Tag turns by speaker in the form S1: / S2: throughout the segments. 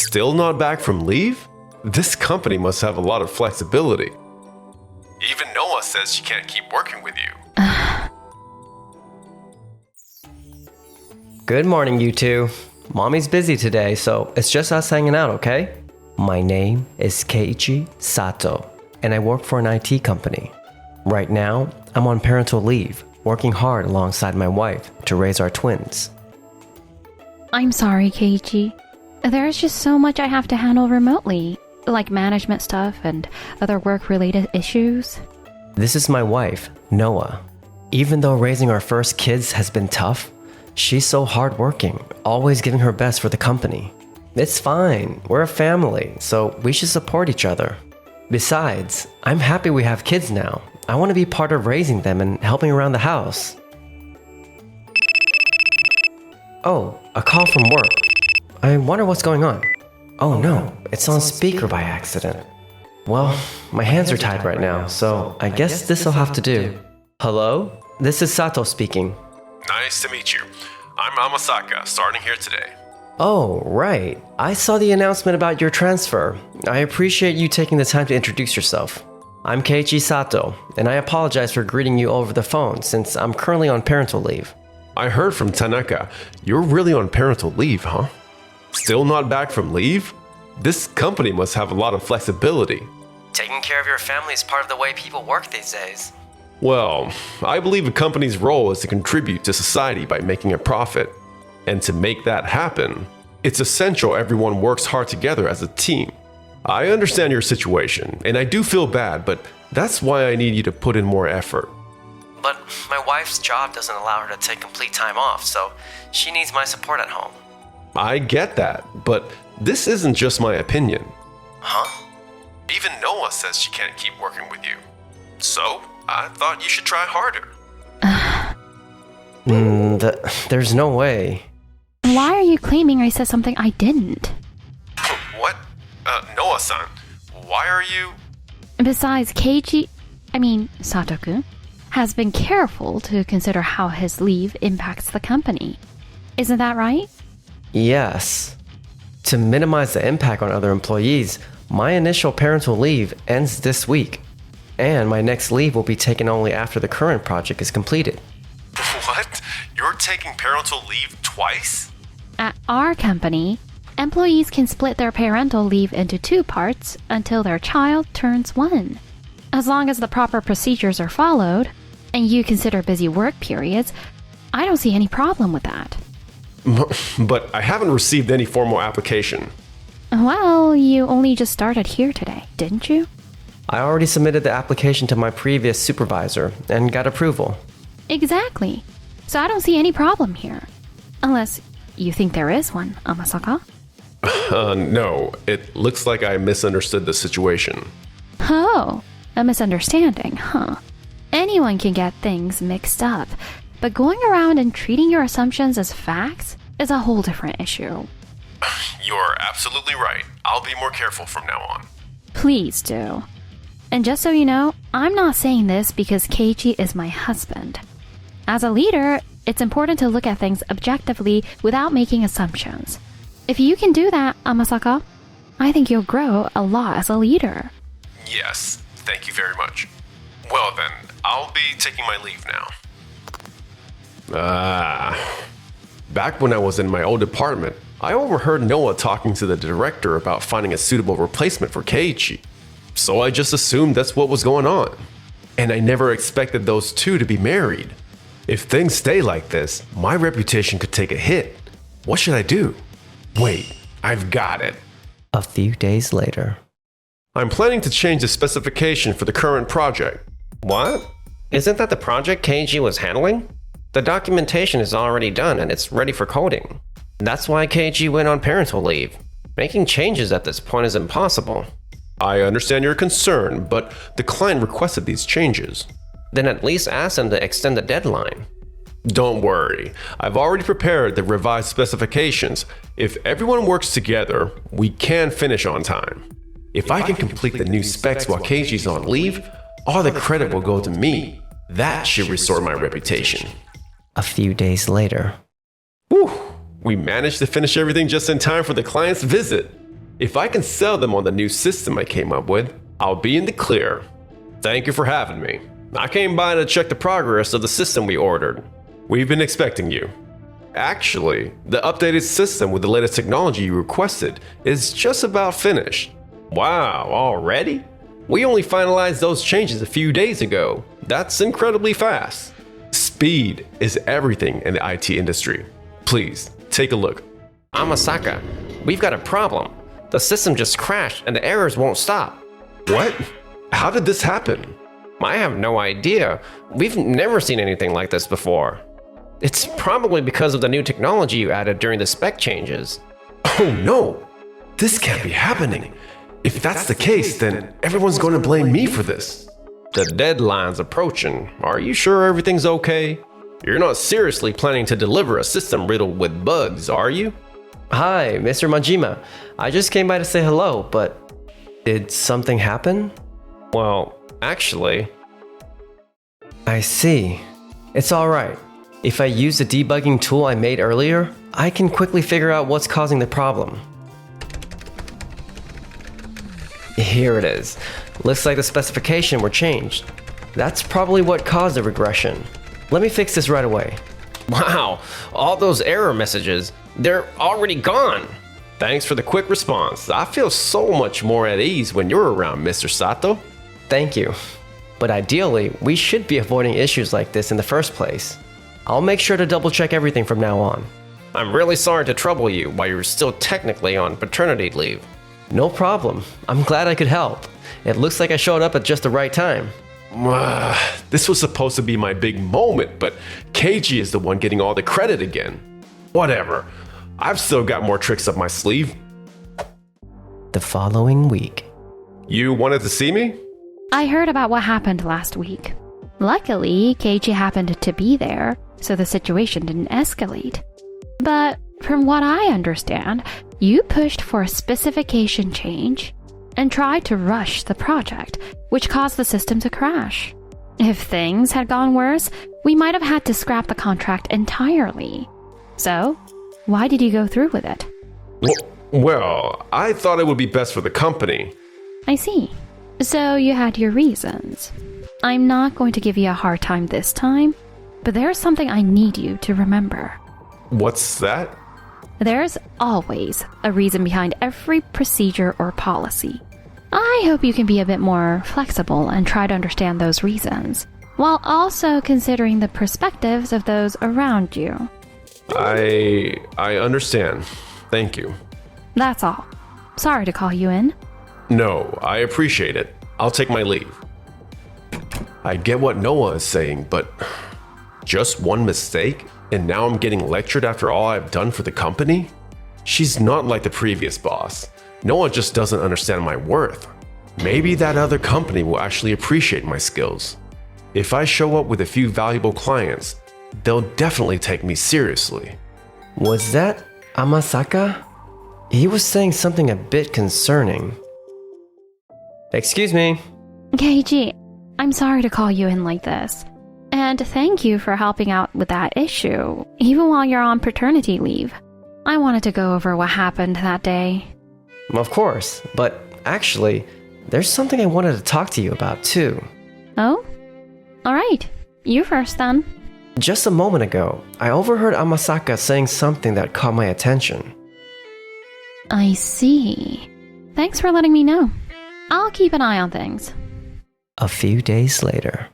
S1: Still not back from leave? This company must have a lot of flexibility. Even Noah says she can't keep working with you.
S2: Good morning, you two. Mommy's busy today, so it's just us hanging out, okay? My name is Keiichi Sato, and I work for an IT company. Right now, I'm on parental leave, working hard alongside my wife to raise our twins.
S3: I'm sorry, Keiichi. There's just so much I have to handle remotely, like management stuff and other work-related issues.
S2: This is my wife, Noah. Even though raising our first kids has been tough, she's so hardworking, always giving her best for the company. It's fine, we're a family, so we should support each other. Besides, I'm happy we have kids now. I want to be part of raising them and helping around the house. Oh, a call from work. I wonder what's going on. Oh no, it's on speaker by accident. Well, my hands are tied right now, so I guess this'll have to do. Hello? This is Sato speaking.
S1: Nice to meet you. I'm Amasaka, starting here today.
S2: Oh, right. I saw the announcement about your transfer. I appreciate you taking the time to introduce yourself. I'm Keiichi Sato, and I apologize for greeting you over the phone since I'm currently on parental leave.
S1: I heard from Tanaka, you're really on parental leave, huh? Still not back from leave? This company must have a lot of flexibility.
S2: Taking care of your family is part of the way people work these days.
S1: Well, I believe a company's role is to contribute to society by making a profit. And to make that happen, it's essential everyone works hard together as a team. I understand your situation, and I do feel bad, but that's why I need you to put in more effort.
S2: But my wife's job doesn't allow her to take complete time off, so she needs my support at home.
S1: I get that, but this isn't just my opinion.
S2: Huh?
S1: Even Noah says she can't keep working with you. So, I thought you should try harder.
S2: There's no way.
S3: Why are you claiming I said something I didn't?
S1: What? Noah-san, why are you...
S3: Besides, Sato-kun, has been careful to consider how his leave impacts the company. Isn't that right?
S2: Yes. To minimize the impact on other employees, my initial parental leave ends this week, and my next leave will be taken only after the current project is completed.
S1: What? You're taking parental leave twice?
S3: At our company, employees can split their parental leave into 2 parts until their child turns 1. As long as the proper procedures are followed, and you consider busy work periods, I don't see any problem with that.
S1: But I haven't received any formal application.
S3: Well, you only just started here today, didn't you?
S2: I already submitted the application to my previous supervisor and got approval.
S3: Exactly. So I don't see any problem here. Unless you think there is one, Amasaka?
S1: No. It looks like I misunderstood the situation.
S3: Oh, a misunderstanding, huh? Anyone can get things mixed up, but going around and treating your assumptions as facts is a whole different issue.
S1: You're absolutely right. I'll be more careful from now on.
S3: Please do. And just so you know, I'm not saying this because Keiichi is my husband. As a leader, it's important to look at things objectively without making assumptions. If you can do that, Amasaka, I think you'll grow a lot as a leader.
S1: Yes, thank you very much. Well then, I'll be taking my leave now. Back when I was in my old department, I overheard Noah talking to the director about finding a suitable replacement for Keiichi. So I just assumed that's what was going on. And I never expected those two to be married. If things stay like this, my reputation could take a hit. What should I do? Wait, I've got it.
S2: A few days later.
S1: I'm planning to change the specification for the current project.
S4: What? Isn't that the project Keiichi was handling? The documentation is already done and it's ready for coding. That's why Keiichi went on parental leave. Making changes at this point is impossible.
S1: I understand your concern, but the client requested these changes.
S4: Then at least ask them to extend the deadline.
S1: Don't worry, I've already prepared the revised specifications. If everyone works together, we can finish on time. If I can complete the new specs while Keiichi's on leave, all the credit will go to me. That should restore my reputation.
S2: A few days later.
S1: Whew, we managed to finish everything just in time for the client's visit. If I can sell them on the new system I came up with, I'll be in the clear. Thank you for having me. I came by to check the progress of the system we ordered. We've been expecting you. Actually, the updated system with the latest technology you requested is just about finished. Wow, already? We only finalized those changes a few days ago. That's incredibly fast. Speed is everything in the IT industry. Please, take a look.
S4: Amasaka, we've got a problem. The system just crashed and the errors won't stop.
S1: What? How did this happen?
S4: I have no idea. We've never seen anything like this before. It's probably because of the new technology you added during the spec changes.
S1: Oh no! This can't be happening. If that's the case, then everyone's going to blame me for this.
S4: The deadline's approaching. Are you sure everything's okay? You're not seriously planning to deliver a system riddled with bugs, are you?
S2: Hi, Mr. Majima. I just came by to say hello, but did something happen?
S4: Well, actually,
S2: I see. It's alright. If I use the debugging tool I made earlier, I can quickly figure out what's causing the problem. Here it is. Looks like the specification were changed. That's probably what caused the regression. Let me fix this right away.
S4: wow, all those error messages, they're already gone.
S1: Thanks for the quick response. I feel so much more at ease when you're around, Mr. Sato.
S2: Thank you. But ideally, we should be avoiding issues like this in the first place. I'll make sure to double check everything from now on.
S4: I'm really sorry to trouble you while you're still technically on paternity leave.
S2: No problem. I'm glad I could help. It looks like I showed up at just the right time.
S1: This was supposed to be my big moment, but Keiji is the one getting all the credit again. Whatever. I've still got more tricks up my sleeve.
S2: The following week.
S1: You wanted to see me?
S3: I heard about what happened last week. Luckily, Keiji happened to be there, so the situation didn't escalate. But from what I understand, you pushed for a specification change and tried to rush the project, which caused the system to crash. If things had gone worse, we might have had to scrap the contract entirely. So, why did you go through with it?
S1: Well, I thought it would be best for the company.
S3: I see. So you had your reasons. I'm not going to give you a hard time this time, but there's something I need you to remember.
S1: What's that?
S3: There's always a reason behind every procedure or policy. I hope you can be a bit more flexible and try to understand those reasons, while also considering the perspectives of those around you.
S1: I understand. Thank you.
S3: That's all. Sorry to call you in.
S1: No, I appreciate it. I'll take my leave. I get what Noah is saying, but just one mistake, and now I'm getting lectured after all I've done for the company? She's not like the previous boss. Noah just doesn't understand my worth. Maybe that other company will actually appreciate my skills. If I show up with a few valuable clients, they'll definitely take me seriously.
S2: Was that Amasaka? He was saying something a bit concerning. Excuse me.
S3: Keiji, I'm sorry to call you in like this. And thank you for helping out with that issue, even while you're on paternity leave. I wanted to go over what happened that day.
S2: Of course, but actually, there's something I wanted to talk to you about too.
S3: Oh? Alright, you first then.
S2: Just a moment ago, I overheard Amasaka saying something that caught my attention.
S3: I see. Thanks for letting me know. I'll keep an eye on things.
S2: A few days later.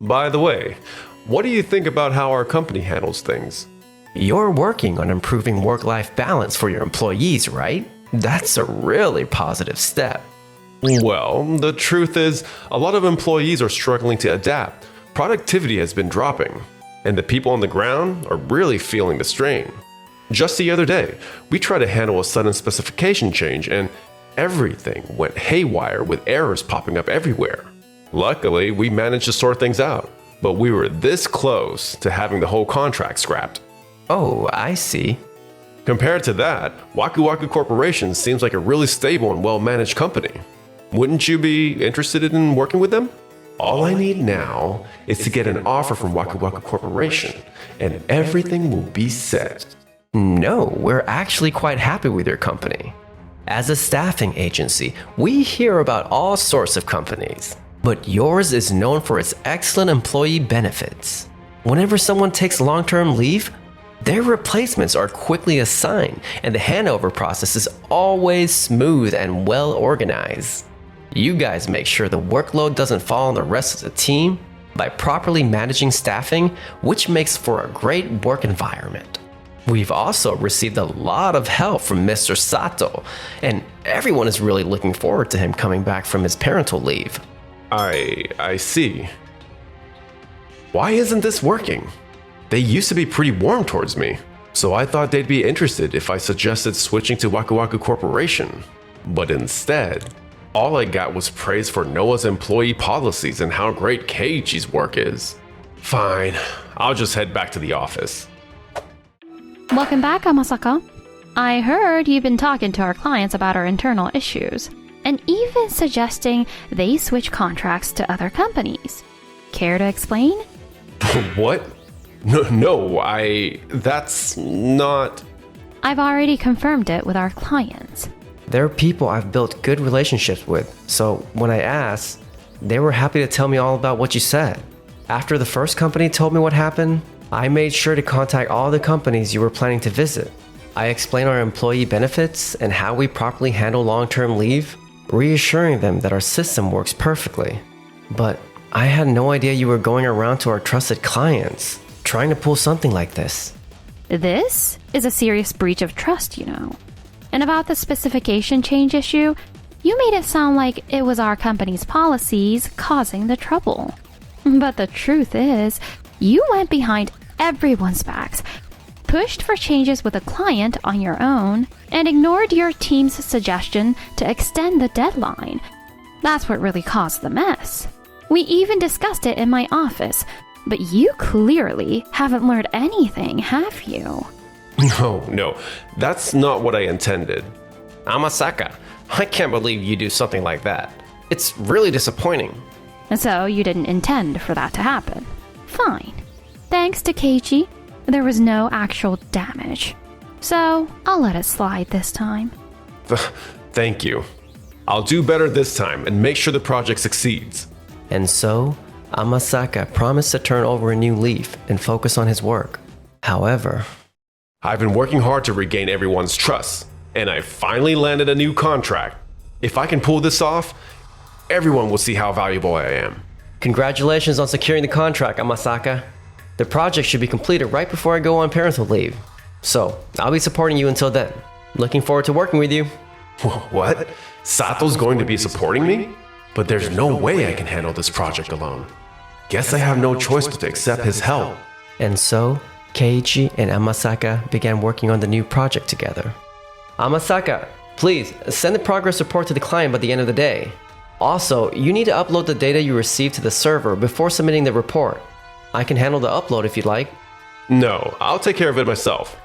S1: By the way, what do you think about how our company handles things?
S2: You're working on improving work-life balance for your employees, right? That's a really positive step.
S1: Well, the truth is, a lot of employees are struggling to adapt. Productivity has been dropping, and the people on the ground are really feeling the strain. Just the other day, we tried to handle a sudden specification change, and everything went haywire with errors popping up everywhere. Luckily, we managed to sort things out, but we were this close to having the whole contract scrapped.
S2: Oh, I see.
S1: Compared to that, Waku Waku Corporation seems like a really stable and well-managed company. Wouldn't you be interested in working with them? All I need now is to get an offer from Waku Waku Corporation, and everything will be set.
S2: No, we're actually quite happy with your company. As a staffing agency, we hear about all sorts of companies, but yours is known for its excellent employee benefits. Whenever someone takes long-term leave, their replacements are quickly assigned, and the handover process is always smooth and well organized. You guys make sure the workload doesn't fall on the rest of the team by properly managing staffing, which makes for a great work environment. We've also received a lot of help from Mr. Sato, and everyone is really looking forward to him coming back from his parental leave.
S1: I see. Why isn't this working? They used to be pretty warm towards me, so I thought they'd be interested if I suggested switching to Waku Waku Corporation. But instead, all I got was praise for Noah's employee policies and how great Keiichi's work is. Fine, I'll just head back to the office.
S3: Welcome back, Amasaka. I heard you've been talking to our clients about our internal issues, and even suggesting they switch contracts to other companies. Care to explain?
S1: What? That's not...
S3: I've already confirmed it with our clients.
S2: They're people I've built good relationships with, so when I asked, they were happy to tell me all about what you said. After the first company told me what happened, I made sure to contact all the companies you were planning to visit. I explained our employee benefits and how we properly handle long-term leave, reassuring them that our system works perfectly. But I had no idea you were going around to our trusted clients, trying to pull something like this.
S3: This is a serious breach of trust, you know. And about the specification change issue, you made it sound like it was our company's policies causing the trouble. But the truth is, you went behind everyone's backs, pushed for changes with a client on your own, and ignored your team's suggestion to extend the deadline. That's what really caused the mess. We even discussed it in my office, but you clearly haven't learned anything, have you?
S1: No, that's not what I intended.
S4: Amasaka, I can't believe you do something like that. It's really disappointing.
S3: And so you didn't intend for that to happen. Fine. Thanks to Keiichi, there was no actual damage. So I'll let it slide this time.
S1: Thank you. I'll do better this time and make sure the project succeeds.
S2: And so, Amasaka promised to turn over a new leaf and focus on his work. However,
S1: I've been working hard to regain everyone's trust, and I finally landed a new contract. If I can pull this off, everyone will see how valuable I am.
S2: congratulations on securing the contract, Amasaka. The project should be completed right before I go on parental leave. So, I'll be supporting you until then. Looking forward to working with you.
S1: What? Sato's going to be supporting me? But there's no way I can handle this project alone. Guess I have no choice but to accept his help.
S2: And so, Keiichi and Amasaka began working on the new project together. Amasaka, please send the progress report to the client by the end of the day. Also, you need to upload the data you received to the server before submitting the report. I can handle the upload if you'd like.
S1: No, I'll take care of it myself.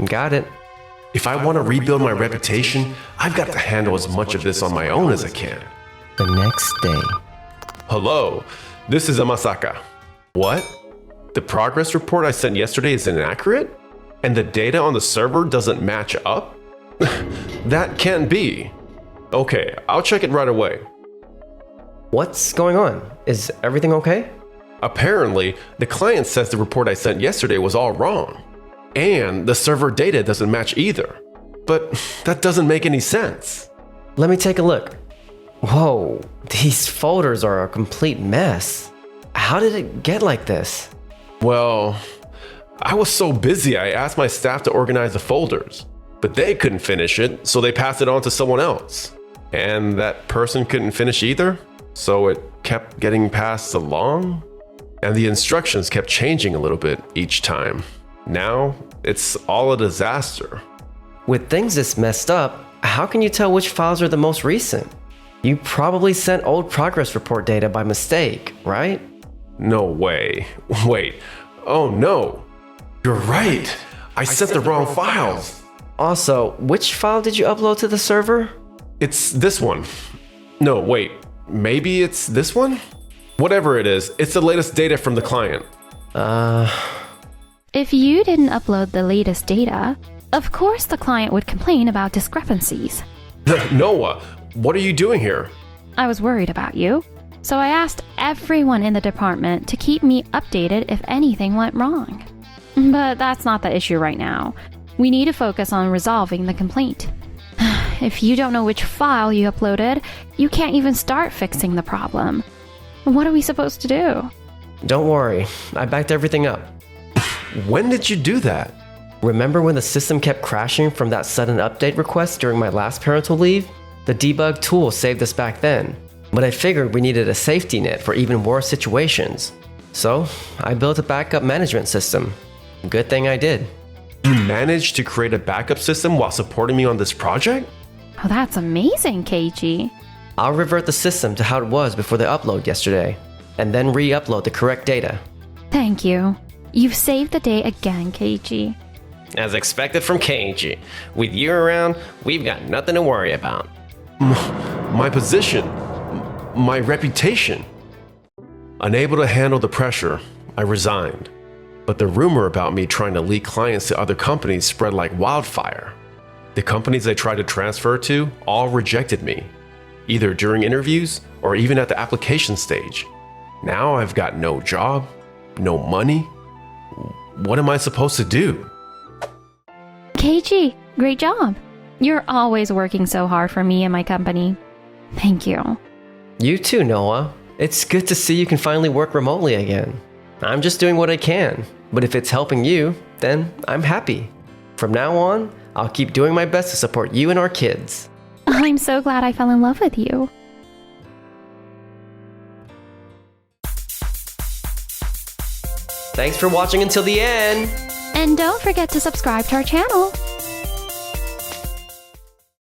S2: Got it.
S1: If I want to rebuild my reputation, I've got to handle as much of this on my own as I can.
S2: The next day.
S1: Hello, this is Amasaka. What? The progress report I sent yesterday is inaccurate? And the data on the server doesn't match up? That can't be. Okay, I'll check it right away.
S2: What's going on? Is everything okay?
S1: Apparently, the client says the report I sent yesterday was all wrong. And the server data doesn't match either. But that doesn't make any sense.
S2: Let me take a look. Whoa, these folders are a complete mess. How did it get like this?
S1: Well, I was so busy I asked my staff to organize the folders. But they couldn't finish it, so they passed it on to someone else. And that person couldn't finish either, so it kept getting passed along. And the instructions kept changing a little bit each time. Now, it's all a disaster.
S2: With things this messed up, how can you tell which files are the most recent? You probably sent old progress report data by mistake, right?
S1: No way. Wait. Oh no. You're right. I sent the wrong files.
S2: Also, which file did you upload to the server?
S1: It's this one. No, wait. Maybe it's this one? Whatever it is, it's the latest data from the client.
S3: If you didn't upload the latest data, of course the client would complain about discrepancies.
S1: Noah, what are you doing here?
S3: I was worried about you, so I asked everyone in the department to keep me updated if anything went wrong. But that's not the issue right now. We need to focus on resolving the complaint. If you don't know which file you uploaded, you can't even start fixing the problem. What are we supposed to do?
S2: Don't worry, I backed everything up.
S1: When did you do that?
S2: Remember when the system kept crashing from that sudden update request during my last parental leave? The debug tool saved us back then, but I figured we needed a safety net for even worse situations. So, I built a backup management system. Good thing I did.
S1: You managed to create a backup system while supporting me on this project?
S3: Oh, that's amazing, Keiji.
S2: I'll revert the system to how it was before the upload yesterday, and then re-upload the correct data.
S3: Thank you. You've saved the day again, Keiji.
S4: As expected from Keiji, with you around, we've got nothing to worry about.
S1: My position, my reputation. Unable to handle the pressure, I resigned. But the rumor about me trying to leak clients to other companies spread like wildfire. The companies I tried to transfer to all rejected me, either during interviews or even at the application stage. Now I've got no job, no money. What am I supposed to do?
S3: Keiji, great job. You're always working so hard for me and my company. Thank you.
S2: You too, Noah. It's good to see you can finally work remotely again. I'm just doing what I can, but if it's helping you, then I'm happy. From now on, I'll keep doing my best to support you and our kids.
S3: I'm so glad I fell in love with you.
S2: Thanks for watching until the end!
S3: And don't forget to subscribe to our channel.